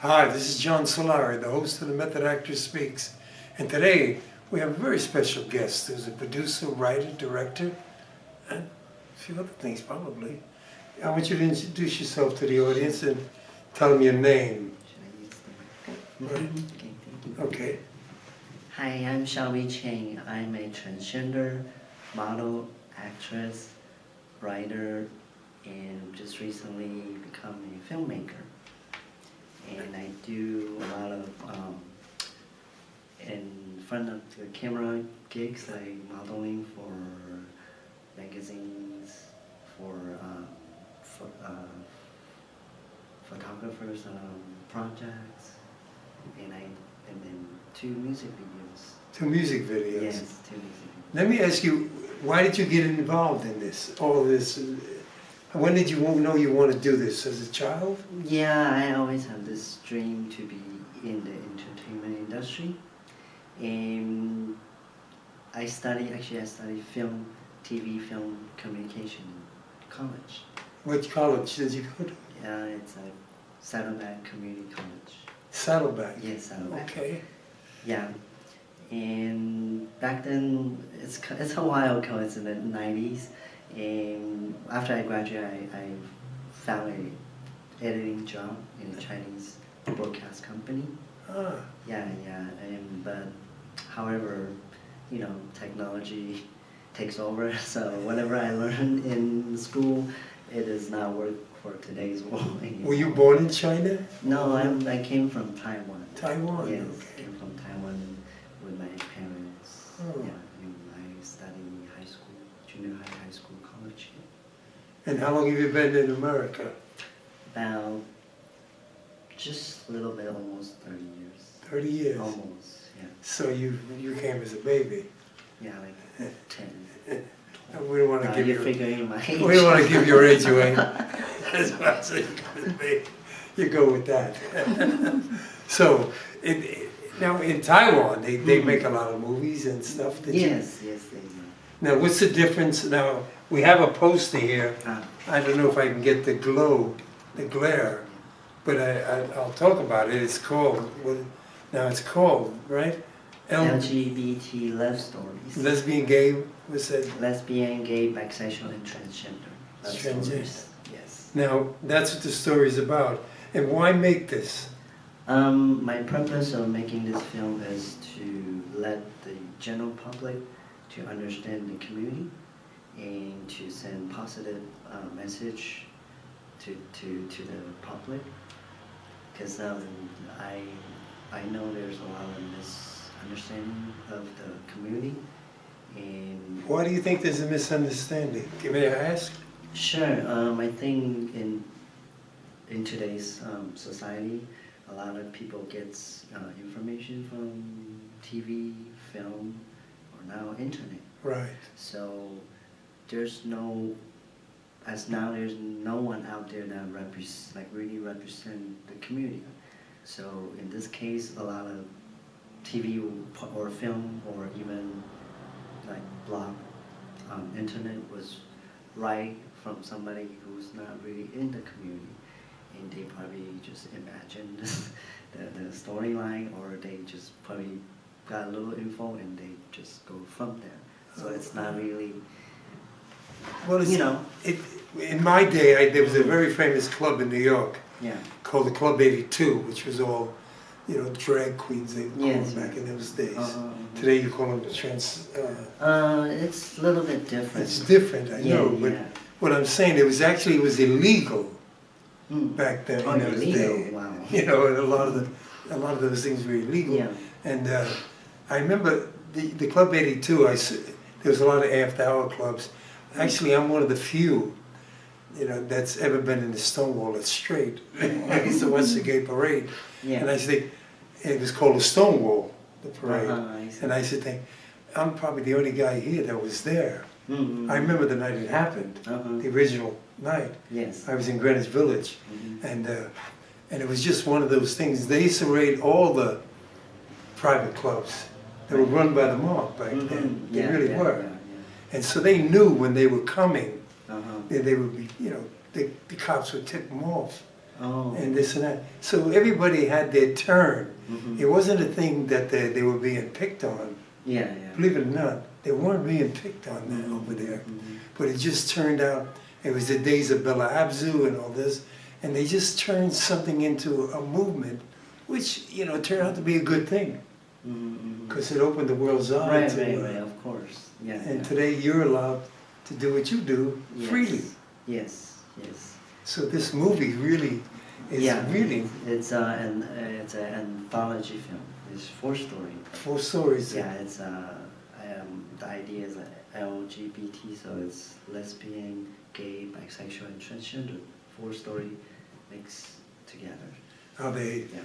Hi, this is John Solari, the host of The Method Actor Speaks. And today we have a very special guest who's a producer, writer, director, and a few other things probably. I want you to introduce yourself to the audience and tell them your name. Right. Okay. Hi, I'm Shelbe Chang. I'm a transgender model, actress, writer, and just recently become a filmmaker. And I do a lot of in front of the camera gigs, like modeling for magazines, for photographers' projects, and then 2 music videos. 2 music videos? Yes, 2 music videos. Let me ask you, why did you get involved in this, all this? When did you know you want to do this? As a child? Yeah, I always have this dream to be in the entertainment industry. And I studied film, TV, film communication in college. Which college did you go to? Yeah, it's a Saddleback Community College. Saddleback? Yes, Saddleback. Okay. Yeah. And back then, it's a while ago, it's in the 90s. And after I graduated, I found an editing job in a Chinese broadcast company. Ah. Yeah. But however, technology takes over. So whatever I learned in school, it does not work for today's world anymore. Were you born in China? No, I came from Taiwan. Taiwan. Yes, Okay. came from Taiwan with my parents. Oh. Yeah, and I studied high school, junior high school, college. And how long have you been in America? About just a little bit, almost 30 years. 30 years? Almost, yeah. So you came as a baby? Yeah, like 10. We don't want to give you're you... figuring my age. We don't want to give your age away. As much as you go with that. So, now in Taiwan, they make a lot of movies and stuff. Yes, they do. Now, what's the difference? Now, we have a poster here. Ah. I don't know if I can get the glare, but I'll talk about it. It's called, it's called, right? LGBT love stories. Lesbian, gay, what's that? Lesbian, gay, bisexual, and transgender. Love Transgender. stories. Yes. Now, that's what the story is about. And why make this? My purpose of making this film is to let the general public to understand the community and to send positive message to the public. Because I know there's a lot of misunderstanding of the community. And Why do you think there's a misunderstanding? May I ask? Sure. I think in today's society, a lot of people get information from TV, film, or now internet. Right. So there's no one out there that really represent the community. So in this case, a lot of TV or film or even like blog, internet was right from somebody who's not really in the community, and they probably just imagine the storyline, or they just probably got a little info and they just go from there. So it's not really, Well, in my day, there was a very famous club in New York called the Club 82, which was all, drag queens, they call them back in those days. Today you call them the trans... it's a little bit different. It's different, I know, but what I'm saying, it was illegal back then in those days. Wow. And a lot of those things were illegal. Yeah. And I remember the Club 82, there was a lot of after-hour clubs. Actually, I'm one of the few, that's ever been in the Stonewall that's straight. I used to watch the gay parade. Yeah. And I used to think, it was called the Stonewall, the parade. I And I used to think, I'm probably the only guy here that was there. Mm-hmm. I remember the night it happened, the original night. Yes. I was in Greenwich Village, and it was just one of those things. They used to raid all the private clubs that were run by the mob back then. They really were. And so they knew when they were coming, they would be, the cops would tip them off. Oh. and this and that. So everybody had their turn. Mhm. It wasn't a thing that they were being picked on. Yeah, yeah. Believe it or not, they weren't being picked on there, Mhm, over there. mhm. But it just turned out, it was the days of Bella Abzu and all this, and they just turned something into a movement, which, you know, turned out to be a good thing, Mhm, because it opened the world's mhm. eyes. Right, of course. Yeah. And yeah. today you're allowed to do what you do Yes. freely. Yes, yes. So this movie really is really It's an anthology film. It's 4 story. 4 stories. Yeah, it's the idea is LGBT, so it's lesbian, gay, bisexual, and transgender. 4 story mixed together. How they, Yeah.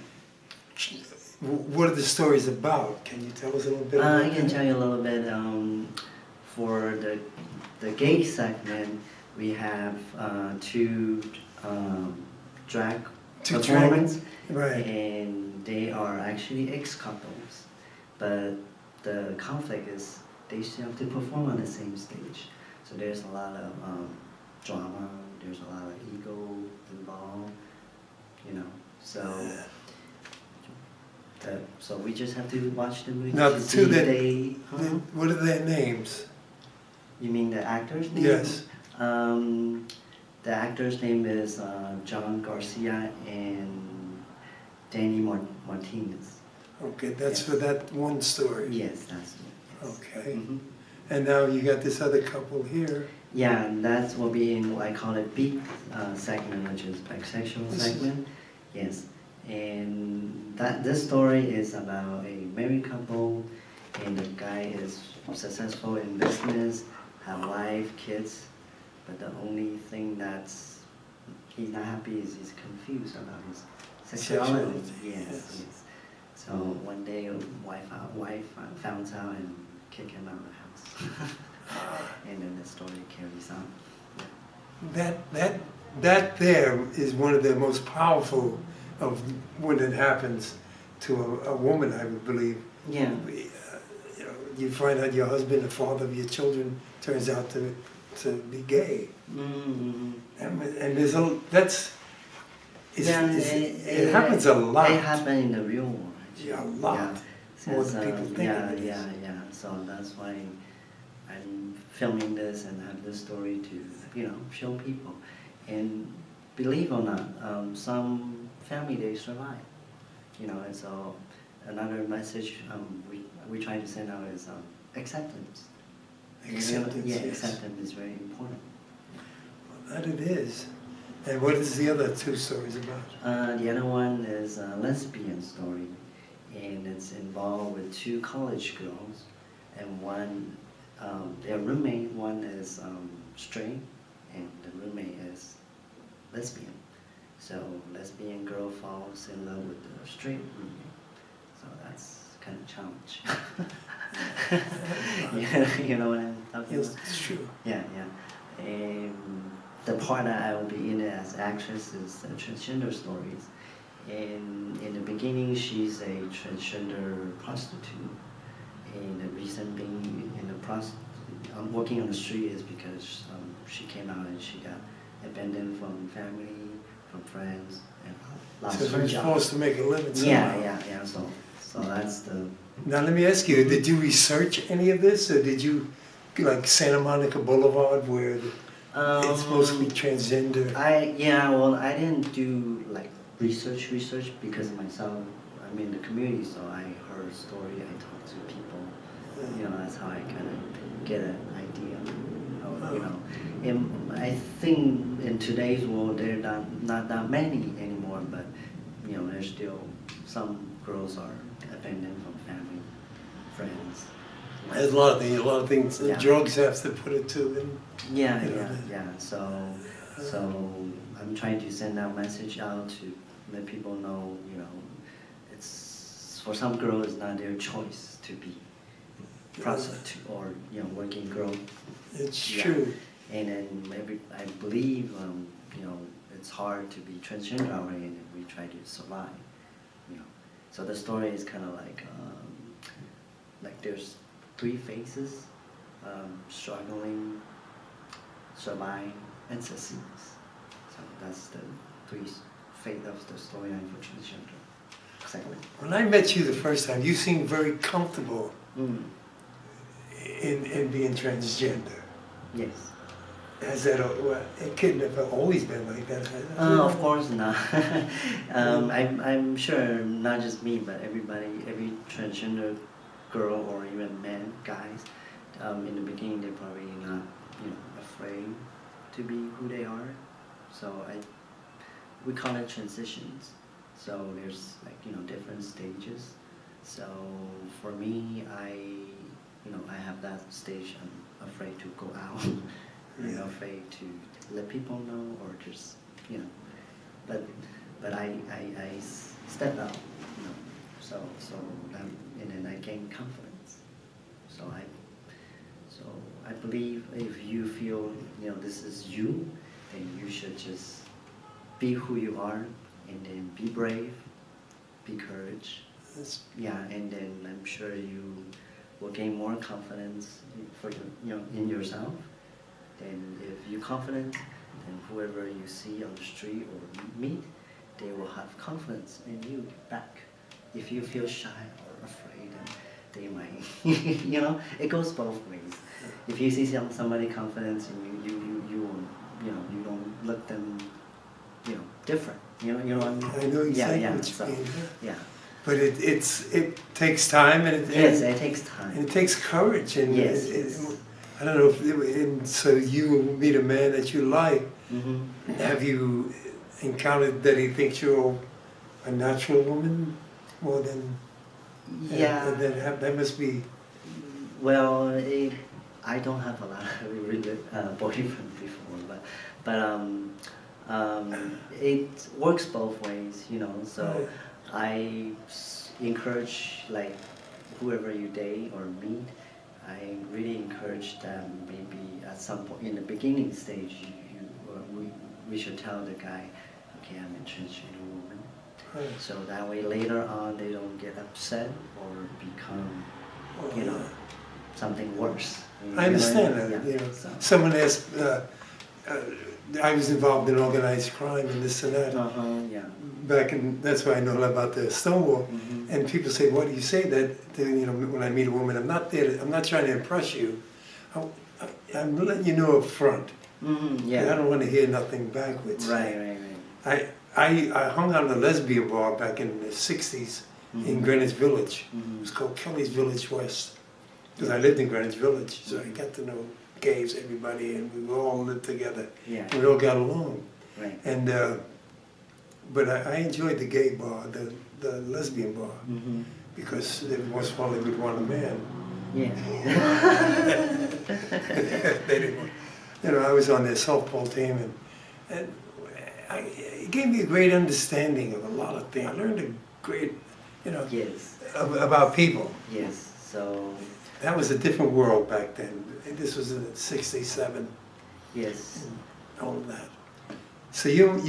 what are the stories about? Can you tell us a little bit about I can that? tell you a little bit. For the gay segment, we have 2 drag Two performers, Right. and they are actually ex-couples, but the conflict is they still have to perform on the same stage. So there's a lot of drama. There's a lot of ego involved, you know. So. So we just have to watch the movie Now to the see two if that, they. what are their names? You mean the actor's name? Yes. The actor's name is John Garcia and Danny Martinez. Okay, that's Yes. for that one story. Yes, that's it. Yes. Okay. Mhm. And now you got this other couple here. Yeah, and that will be in what I call a B segment, which is bisexual segment. Yes, and this story is about a married couple, and the guy is successful in business, have wife, kids, but the only thing that's he's not happy is he's confused about his sexuality. Yes, yes. yes. So one day, wife found out and kicked him out of the house. And then the story carries on. That there is one of the most powerful of when it happens to a woman, I would believe. Yeah. You know, you find out your husband, the father of your children, turns out to be gay. Mm-hmm. And there's it happens a lot. It happens in the real world. Actually. Yeah, a lot. Yeah. More than people think Yeah, it is. yeah. So that's why I'm filming this and have this story to, show people. And believe or not, some family, they survive. And so another message we try to send out is acceptance. Acceptance, Yeah, yes. acceptance is very important. Well, that it is. And what is the other 2 stories about? The other one is a lesbian story, and it's involved with 2 college girls, and one, their roommate, one is straight, and the roommate is lesbian. So lesbian girl falls in love with the straight roommate. So that's kind of challenge. You know what I'm talking Yes, about? it's true. Yeah. And the part that I will be in as actress is transgender stories. And in the beginning, she's a transgender prostitute. And the reason being I'm working on the street is because she came out and she got abandoned from family, from friends, and lost So her she's job. forced to make a living somehow. Yeah. So that's the. Now let me ask you, did you research any of this, or did you, like Santa Monica Boulevard, where it's mostly transgender? I didn't do like research because myself, I'm in the community, so I heard a story, I talked to people, that's how I kind of get an idea of, and I think in today's world there are not that many anymore, but there's still some girls are abandoned from family, friends. There's a lot of things. Yeah. Drugs have to put it to. And, Yeah. So I'm trying to send that message out to let people know, it's for some girls it's not their choice to be prostitute or working girl. It's true. And then I believe it's hard to be transgender already, and we try to survive. So the story is kind of like there's 3 phases: struggling, survive, and succeed. So that's the 3 fate of the storyline for transgender. Exactly. When I met you the first time, you seemed very comfortable in being transgender. Yes. Has that, well, it couldn't have always been like that, has it? Of course not. I'm sure not just me, but everybody, every transgender girl or even man, guys, in the beginning they're probably not, afraid to be who they are. So we call it transitions. So there's different stages. So for me, I have that stage. I'm afraid to go out. I'm afraid to let people know, or just but I step out, so and then I gain confidence. So I believe if you feel this is you, then you should just be who you are, and then be brave, be courage. And then I'm sure you will gain more confidence for in yourself. Then if you're confident, then whoever you see on the street or meet, they will have confidence in you back. If you feel shy or afraid, then they might, it goes both ways. If you see somebody confident in you don't look them, different. You know what I mean? I know exactly what you mean. Yeah. But it takes time, and it takes time. And it takes courage, and yes. I don't know and so you meet a man that you like. Have you encountered that he thinks you're a natural woman more than? Yeah. That must be. Well, I don't have a lot of really boyfriend before, but it works both ways, So I encourage whoever you date or meet. I really encourage them maybe at some point in the beginning stage, we should tell the guy, okay, I'm a transgender woman. Right. So that way later on they don't get upset or become, something worse. I understand that. Yeah. So. Someone asked, I was involved in organized crime and this and that. Yeah. Back in, that's why I know a lot about the Stonewall. And people say, why do you say that? When I meet a woman, I'm not trying to impress you. I'm letting you know up front. Yeah. I don't want to hear nothing backwards. Right. I hung out in a lesbian bar back in the 60s in Greenwich Village. It was called Kelly's Village West. Because I lived in Greenwich Village, so I got to know gays, everybody, and we all lived together. Yeah. We all got along. Right. And but I enjoyed the gay bar, the lesbian bar, because every once in a while they would want a man. Yeah. They didn't want, I was on their softball team, and it gave me a great understanding of a lot of things. I learned a great, Yes. about people. Yes. So. That was a different world back then. This was in '67. Yes. And all of that. So you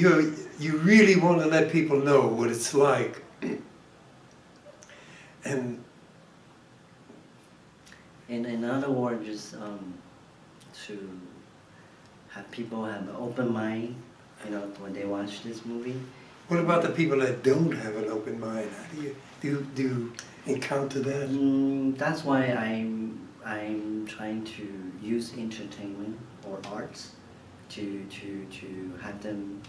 really want to let people know what it's like, and in other words, just to have people have an open mind, when they watch this movie. What about the people that don't have an open mind? How do you encounter that? That's why I'm trying to use entertainment or arts to have them,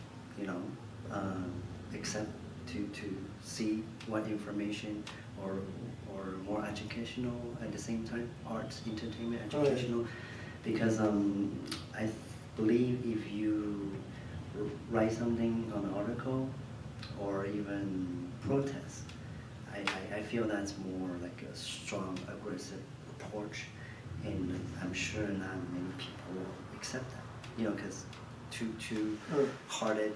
accept to see what information or more educational at the same time, arts, entertainment, educational, because I believe if you write something on an article or even protest, I feel that's more like a strong, aggressive approach, and I'm sure not many people will accept that. Because too hearted,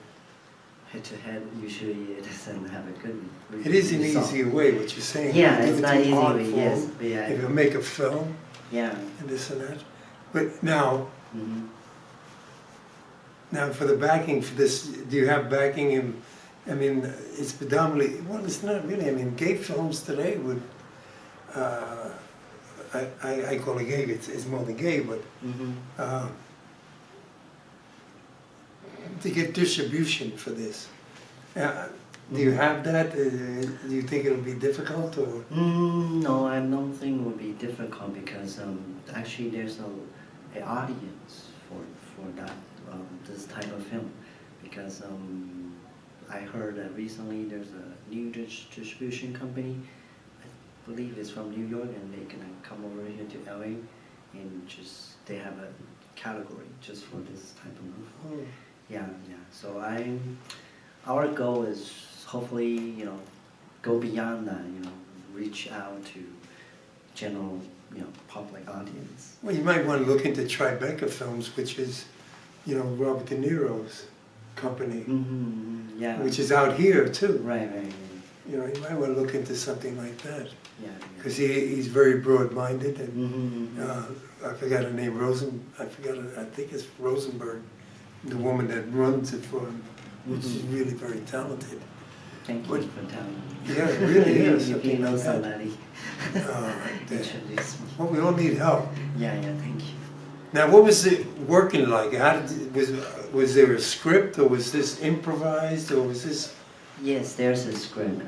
head-to-head, usually it doesn't have a good result. It is an easier way, what you're saying. Yeah, it's not easy way, yes. Yeah. If you make a film, and this and that. But now, now for the backing for this, do you have backing in? I mean, it's predominantly, well, it's not really. I mean, gay films today would, I call it gay, it's more than gay, but to get distribution for this, Do you have that? Do you think it'll be difficult or? No, I don't think it would be difficult because actually there's a audience for that this type of film because I heard that recently there's a new distribution company. I believe it's from New York and they're gonna come over here to LA and they have a category just for this type of movie. Oh. Yeah. So our goal is hopefully, go beyond that, reach out to general, public audience. Well, you might want to look into Tribeca Films, which is, Robert De Niro's company, Yeah. which is out here too. Right. You might want to look into something like that. Yeah. Because he's very broad-minded, and I forgot her name, I think it's Rosenberg, the woman that runs it for him, which is really very talented. Thank you for telling me. Yeah, it really is. If you know like that. somebody, Introduce me. Well, we all need help. Yeah, thank you. Now, what was it working like? Was there a script, or was this improvised, or was this? Yes, there's a script.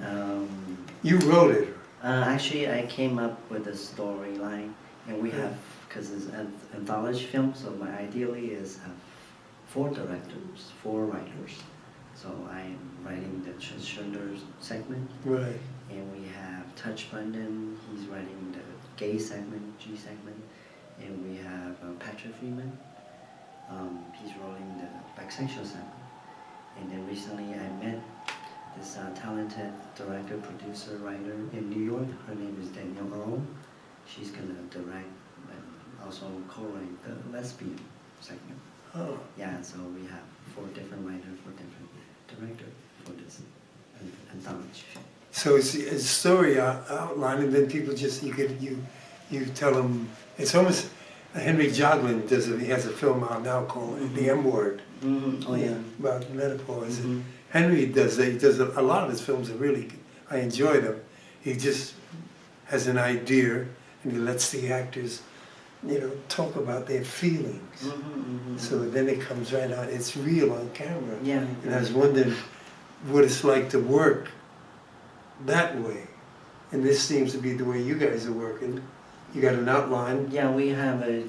You wrote it. Actually, I came up with a storyline, and we have, because it's an anthology film, so my ideally is have 4 directors, 4 writers. So I'm writing the transgender segment. Right. And we have Touch Brendan, he's writing the gay segment, G segment. And we have Patrick Freeman, he's writing the bisexual segment. And then recently I met this talented director, producer, writer in New York. Her name is Danielle Earl. She's gonna direct and also co-write the lesbian segment. Oh. Yeah, so we have 4 different writers, 4 different directors for this anthology film. So it's a story outline, and then people just you tell them. It's almost Henry Joglin he has a film out now called The M Word. Oh yeah. About menopause. Henry does that. He does a lot of his films are really. I enjoy them. He just has an idea and he lets the actors, talk about their feelings. So then it comes right out. It's real on camera. Yeah. And I was wondering what it's like to work that way. And this seems to be the way you guys are working. You got an outline. Yeah, we have a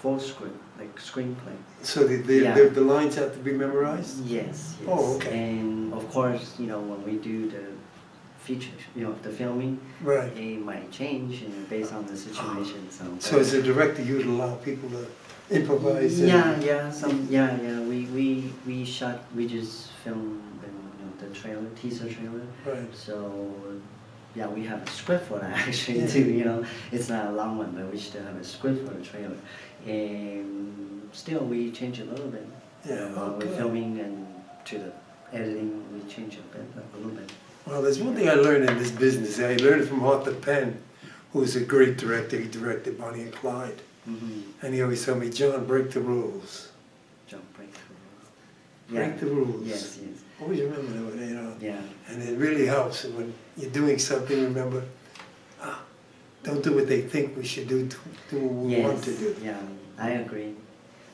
full script, like screenplay. So the lines have to be memorized? Yes. Oh, okay. And of course, when we do the feature, the filming, right, it might change based on the situation. So as a director, you'd allow people to improvise? We just filmed the trailer, teaser trailer. Right. So yeah, we have a script for that actually too. It's not a long one, but we still have a script for the trailer. And still, we change a little bit. Yeah. While we're filming and to the editing, we change a little bit. Well, there's one thing I learned in this business. I learned it from Arthur Penn, who was a great director. He directed Bonnie and Clyde. And he always told me, John, break the rules. John, break the rules. Break the rules. Yes. Always remember that, Yeah. And it really helps. And when you're doing something, remember, don't do what they think we should do. Do what we want to do. Yeah, I agree.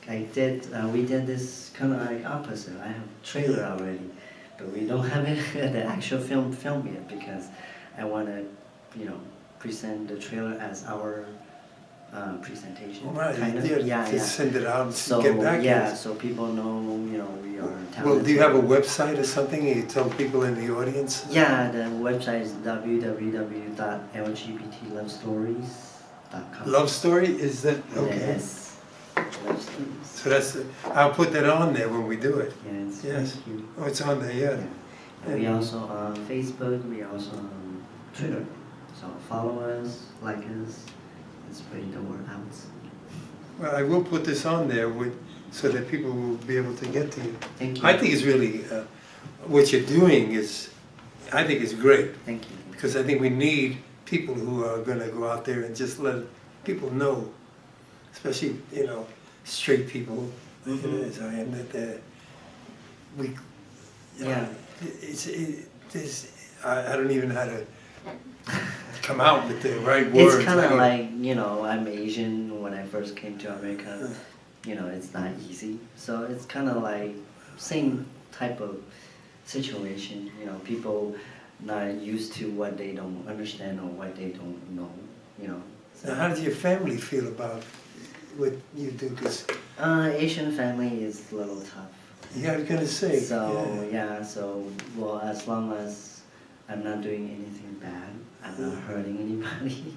We did this kind of like opposite. I have a trailer already, but we don't have it the actual film yet because I want to, present the trailer as our presentation. Right. Kind of. Just send it out and so, get back. So people know, we are talented. Well, do you have a website or something? You tell people in the audience? Yeah, the website is www.lgbtlovestories.com. Love Story? Is that? Okay. Yes. Love Stories. So I'll put that on there when we do it. Yes. Thank you. Oh, it's on there, yeah. And we also on Facebook, we also on Twitter. So follow us, like us, and spread the word out. Well, I will put this on there so that people will be able to get to you. Thank you. I think it's really, what you're doing I think it's great. Thank you. Because I think we need people who are going to go out there and just let people know, especially, straight people, as I am, that I don't even know how to come out with the right words. It's kind of like, I'm Asian. When I first came to America, it's not easy. So it's kind of like same type of situation. You know, people not used to what they don't understand or what they don't know. You know. So, Now, how does your family feel about what you do? Because Asian family is a little tough. yeah, I was gonna say. So yeah, so well, as long as I'm not doing anything bad, I'm not hurting anybody,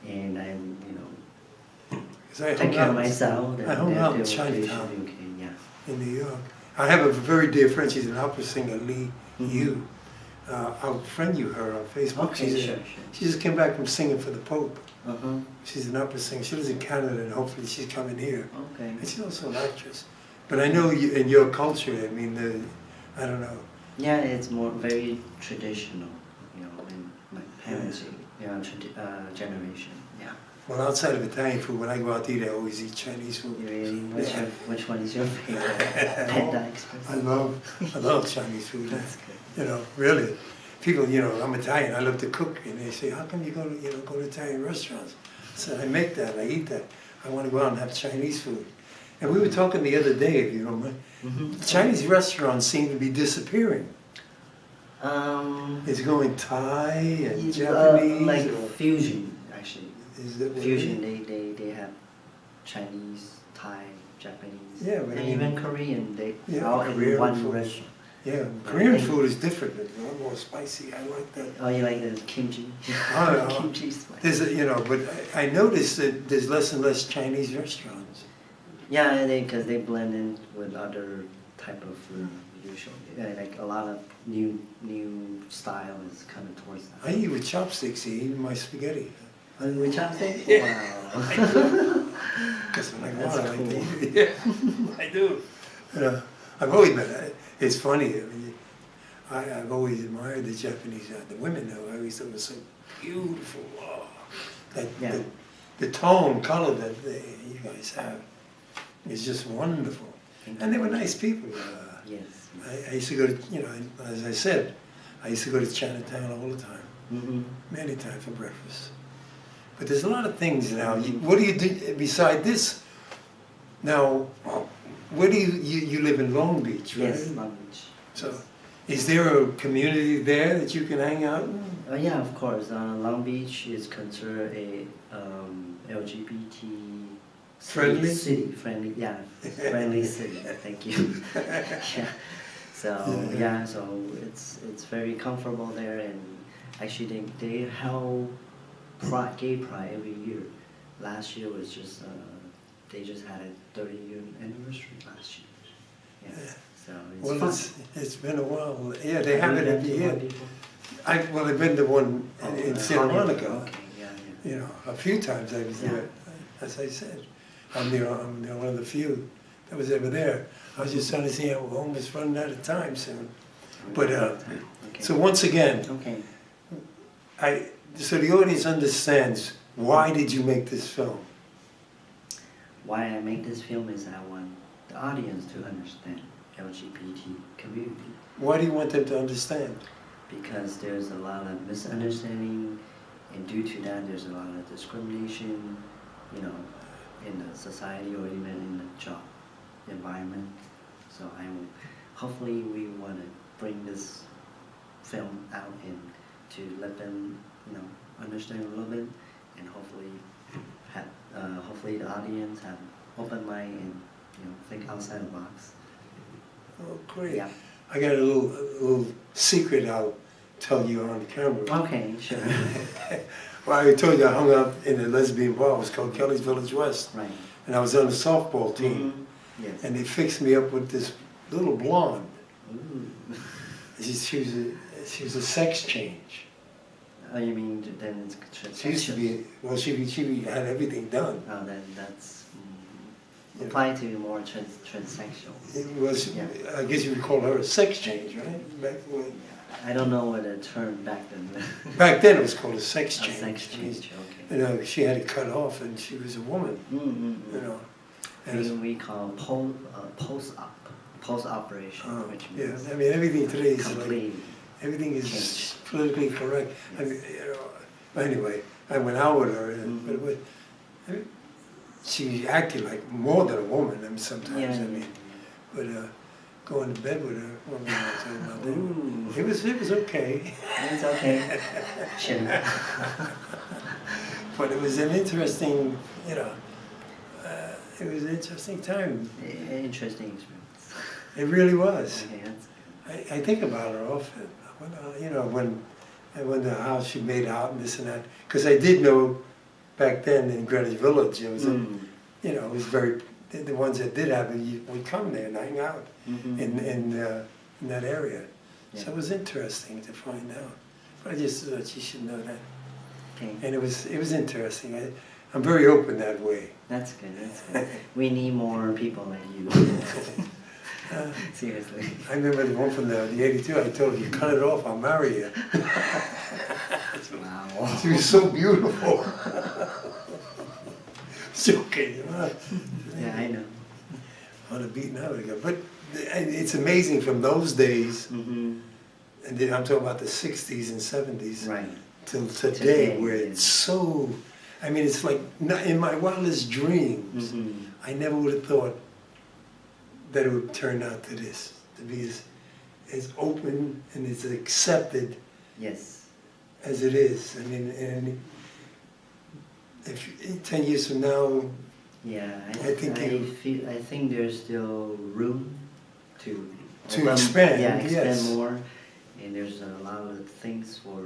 and I'm, you know, 'Cause I take hung care of out- myself. I hung out in they should Chinatown. be okay. Yeah. in New York. I have a very dear friend. She's an opera singer, Lee Yu. I'll friend you her on Facebook. Okay, She's sure. She just came back from singing for the Pope. Uh-huh. She's an opera singer. She lives in Canada, and hopefully she's coming here. Okay. And she's also an actress. But I know you, in your culture, I mean, I don't know. Yeah, it's more very traditional, you know, in my parents' generation. Yeah. Well, outside of Italian food, when I go out to eat, I always eat Chinese food. You really? Which one is your favorite? Panda Express. I love Chinese food. That's good. You know, really. People, you know, I'm Italian. I love to cook, and they say, "How come you go to Italian restaurants?" I said, "I make that. I eat that. I want to go out and have Chinese food." And we were talking the other day, if you don't mind. Chinese restaurants seem to be disappearing. It's going Thai and Japanese. Like or, fusion, actually. is that what Fusion, it they have Chinese, Thai, Japanese, Yeah, but and I mean- even Korean. They Yeah, all in Korean one food. restaurant. Yeah, Korean food is different. It's a lot more spicy. I like that. Oh, you like the kimchi? Oh, yeah. Kimchi spice. There's a, you know, but I noticed that there's less and less Chinese restaurants. Yeah, because they blend in with other type of food usually. Yeah, like a lot of new style is coming towards that. I eat with chopsticks. I eat my spaghetti. With chopsticks? Yeah. Wow. Because when I go That's out, I like to cool. eat it. Yeah, I do. You know, I've always been. It's funny. I mean, I've always admired the Japanese. The women, though, I always thought were so beautiful. Oh, that Yeah. the tone, color that you guys have is just wonderful. And they were nice people. Yes. I used to go to, you know, as I said, I used to go to Chinatown all the time, Mm-hmm. many times for breakfast. But there's a lot of things now. What do you do beside this? Now, where do you live in Long Beach, right? Yes, Long Beach. So, is there a community there that you can hang out in? Yeah, of course. Long Beach is considered a LGBT Friendly? city. Friendly, yeah, friendly city. Thank you. Yeah. So yeah, so it's very comfortable there, and actually they held gay pride every year. Last year was just they just had a 30-year anniversary last year. Yeah. So it's Well, fun. it's been a while. Yeah, they have it Have every you been year. to one before? I've been to one in Santa Hanukkah. Monica. Okay, yeah. You know, a few times I was there. As I said, I'm one of the few that was ever there. I was just trying to see I'm almost running out of time soon. But Okay. so once again, Okay. so the audience understands why did you make this film? Why I make this film is I want the audience to understand LGBT community, Why do you want them to understand? because there's a lot of misunderstanding, and due to that there's a lot of discrimination, you know, in the society or even in the job environment. So hopefully we want to bring this film out and to let them, you know, understand a little bit, and hopefully the audience have open mind and, you know, think outside the box. Oh, great. Yeah. I got a little secret I'll tell you on camera. Okay, sure. Well, I told you I hung out in a lesbian bar. It was called Kelly's Village West. Right. And I was on the softball team. Mhm. Yes. And they fixed me up with this little blonde. Ooh. She was a sex change. Oh, you mean then it's transsexual? She used to be, well, she had everything done. Oh, then that's apply to more transsexual. It was, Yeah. I guess you would call her a sex change, right? I don't know what the term back then. Back then it was called a sex A change. sex change, okay. You know, she had it cut off and she was a woman, you know. And it's- We call post-operation, which yeah, means I mean, everything today is like, complete. everything is Change. politically correct. I mean, you know, anyway, I went out with her, but she acted like more than a woman. I mean, sometimes. Yeah, I mean, but going to bed with her. Well, we were talking about that. Ooh. It was okay. It's okay. Sure. But it was an interesting, you know, it was an interesting time. Interesting experience. It really was. Okay, that's I think about her often. You know, when the house she made out and this and that. Because I did know back then in Greenwich Village, it was, you know, it was very, the ones that did have it would come there and hang out in that area. Yeah. So it was interesting to find out. But I just thought you should know that. Okay. And it was interesting. I'm very open that way. That's good, that's good. We need more people like you. Seriously. I remember the one from the 82, I told her, you cut it off, I'll marry you. Wow. She was so beautiful. It's okay, you know. Yeah, I know. On a beaten out again. But it's amazing from those days, and then I'm talking about the 60s and 70s, Right. till today, where it's so, I mean, it's like, in my wildest dreams, I never would have thought that it would turn out to this, to be as open and as accepted Yes. as it is. I mean, and if 10 years from now, Yeah, I think there's still room to expand, Yeah, expand yes. more, and there's a lot of things for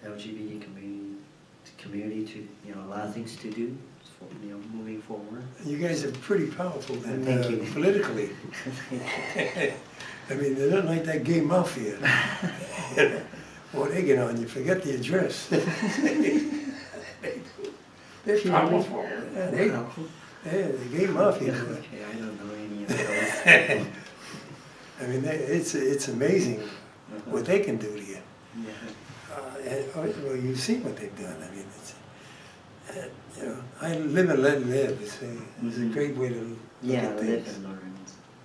LGBT community to, you know, a lot of things to do for, you know, moving forward. you guys are pretty powerful and Thank you. politically. I mean, they're not like that gay mafia. Boy, they get on you, forget the address. They're powerful. Yeah, the gay mafia. Okay, I don't know any of those. I mean, it's amazing what they can do to you. Yeah. Well, you've seen what they've done. I mean, it's, you know, I live and let live. It's a great way to look Yeah, at live things. and learn.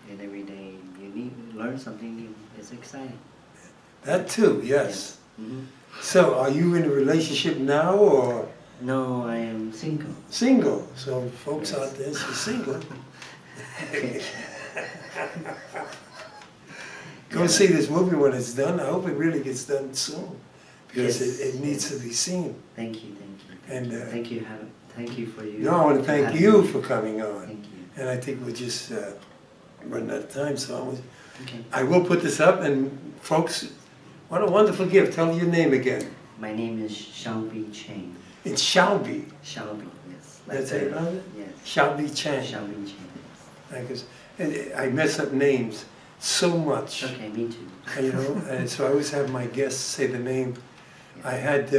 And every day you need to learn something new. It's exciting. That too, yes. Mm-hmm. So, are you in a relationship now or No, I am single. single? So, folks Yes. out there, she's single. Go see this movie when it's done. I hope it really gets done soon, because Yes, it needs to be seen. Thank you, thank you. And Thank you for you. no, I want to thank having you me. for coming on. Thank you. And I think we're just running out of time, so Okay. I will put this up. And folks, what a wonderful gift. Tell your name again. My name is Shelbe Chang. It's Shelbe. Shelbe, yes. That's it, right? Yes. Shelbe Chang. Shelbe Chang, Because I mess up names so much. yes. Okay, me too. You know, and so I always have my guests say the name. I had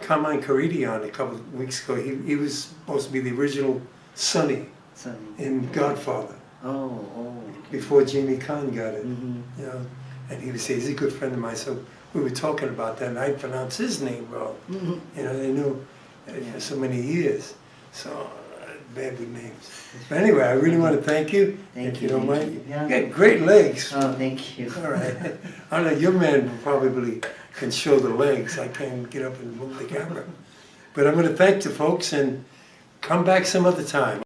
Carmine Caridi on a couple of weeks ago. He was supposed to be the original Sonny Sunny. in Godfather, Oh. before Jamie Khan got it. Mm-hmm. You know, and he would say, he's a good friend of mine. So we were talking about that, and I pronounced his name wrong. Mm-hmm. You know, they knew for so many years. So bad with names. But anyway, I really want to thank you. Thank if you, you don't thank mind. you. Yeah. You got great legs. Oh, thank you. All right. I know your man probably can show the legs. I can't get up and move the camera. But I'm going to thank the folks and come back some other time.